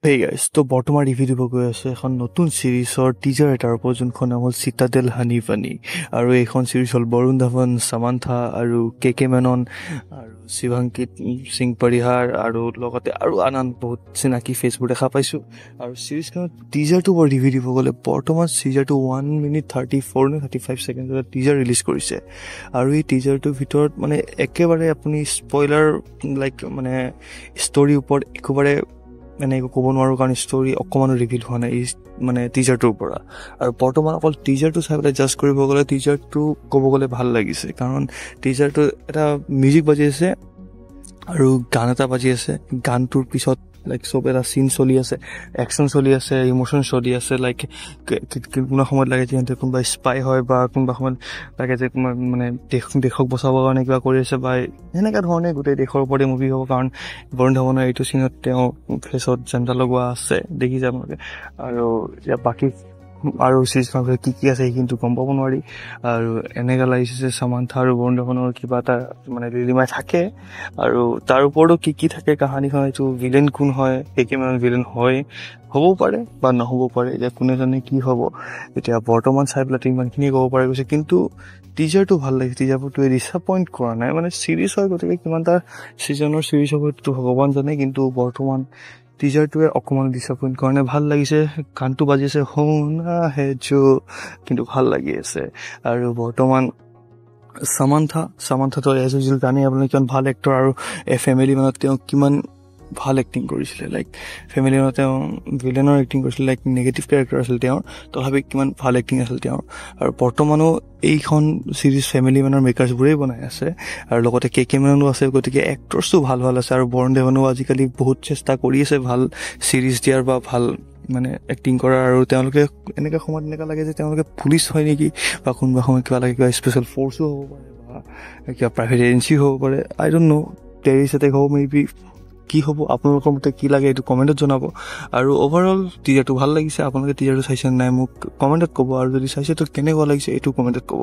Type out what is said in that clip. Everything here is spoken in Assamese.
Hey guys, তো বৰ্তমান ৰিভিউ দিব গৈ আছে এখন নতুন চিৰিজৰ টিজাৰ এটাৰ ওপৰত যোনখন নাম হ'ল চিটাডেল হানি ফানি। আৰু এইখন চিৰিজ হ'ল বৰুণ ধাৱন, সামান্থা আৰু কে মেনন আৰু শিৱাংকিত সিং পৰিহাৰ আৰু লগতে আৰু আন বহুত চিনাকি ফেচবোৰ দেখা পাইছোঁ। আৰু চিৰিজখনৰ টিজাৰটো বৰ ৰিভিউ দিব গ'লে বৰ্তমান চিৰিজটো 1 minute 34 নে 35 ছেকেণ্ডৰ টিজাৰ ৰিলিজ কৰিছে। আৰু এই টিজাৰটোৰ ভিতৰত মানে একেবাৰে আপুনি স্পইলাৰ লাইক মানে ষ্টৰীৰ ওপৰত একেবাৰে মানে একো ক'ব নোৱাৰোঁ, কাৰণ ষ্টৰী অকণমানো ৰিভিল হোৱা নাই এই মানে টিজাৰটোৰ পৰা। আৰু বৰ্তমান অকল টিজাৰটো চাই পেলাই জাজ কৰিব গ'লে টিজাৰটো ক'ব গ'লে ভাল লাগিছে, কাৰণ টিজাৰটো এটা মিউজিক বাজি আছে আৰু গান এটা বাজি আছে। গানটোৰ পিছত লাইক চব এটা চিন চলি আছে, একশ্যন চলি আছে, ইম'শ্যন চলি আছে। লাইক কোনোবা সময়ত লাগে যে সিহঁতে কোনোবা স্পাই হয়, বা কোনোবা সময়ত লাগে যে কোনোবা মানে দেশক বচাবৰ কাৰণে কিবা কৰি আছে, বা সেনেকুৱা ধৰণে গোটেই দেশৰ ওপৰতে মুভি হ'ব। কাৰণ বৰুণ ধাৱনৰ এইটো চিনত তেওঁ ফেচত জেণ্টা লগোৱা আছে, দেখিছে আপোনালোকে। আৰু এতিয়া বাকী আৰু চিৰিজখনৰ ভিতৰত কি আছে সেইখিনিতো গম পাব নোৱাৰি। আৰু এনেকুৱা লাগিছে যে সামান্থা আৰু বৰুণ ধাৱনৰ কিবা এটা মানে লিলিমাই থাকে। আৰু তাৰ ওপৰতো কি থাকে কাহানীখন, এইটো ভিলেন কোন হয়, কে মেনন ভিলেন হয়, হ'বও পাৰে বা নহ'ব পাৰে, এতিয়া কোনে জানে কি হ'ব। এতিয়া বৰ্তমান চাই পেলাই ইমানখিনিয়ে ক'ব পৰা গৈছে, কিন্তু টিজাৰটো ভাল লাগিছে। টিজাৰবোৰটোৱে ডিছএপইণ্ট কৰা নাই, মানে চিৰিজ হয় গতিকে কিমান এটা ছিজনৰ চিৰিজ হ'ব এইটো ভগৱান জানে, কিন্তু বৰ্তমান টিজাৰটোৱে অকণমান ডিছএপইণ্ট কৰা নাই, ভাল লাগিছে। গানটো বাজি আছে হোনা হে জো, কিন্তু ভাল লাগি আছে। আৰু বৰ্তমান সামান্থাটো এজ ইউজুৱেল জানেই আপোনালোকে কিমান ভাল এক্টৰ, আৰু ফেমিলি মেনত তেওঁ কিমান ভাল এক্টিং কৰিছিলে। লাইক ফেমিলি মেনত তেওঁ ভিলেনৰ এক্টিং কৰিছিলে, লাইক নিগেটিভ কেৰেক্টাৰ আছিল তেওঁৰ, তথাপি কিমান ভাল এক্টিং আছিল তেওঁৰ। আৰু বৰ্তমানো এইখন চিৰিজ ফেমিলি মেনৰ মেকাৰ্ছবোৰেই বনাই আছে, আৰু লগতে কে মেননো আছে, গতিকে এক্টৰ্ছো ভাল আছে। আৰু বৰুণ ধাৱনো আজিকালি বহুত চেষ্টা কৰি আছে ভাল চিৰিজ দিয়াৰ বা ভাল মানে এক্টিং কৰাৰ। আৰু তেওঁলোকে এনেকুৱা সময়ত এনেকুৱা লাগে যে তেওঁলোকে পুলিচ হয় নেকি, বা কোনোবা সময়ত কিবা লাগে, কিবা স্পেচিয়েল ফ'ৰ্চো হ'ব পাৰে, বা কিবা প্ৰাইভেট এজেঞ্চি হ'ব পাৰে, আই ডোণ্ট ন', টেৰিষ্ট এটেক হ'ব মেবি। কি হ'ব আপোনালোকৰ মতে, কি লাগে এইটো কমেণ্টত জনাব। আৰু অভাৰঅল টিজাৰটো ভাল লাগিছে। আপোনালোকে টিজাৰটো চাইছে নাই মোক কমেণ্টত ক'ব, আৰু যদি চাইছে তো কেনেকুৱা লাগিছে এইটো কমেণ্টত ক'ব।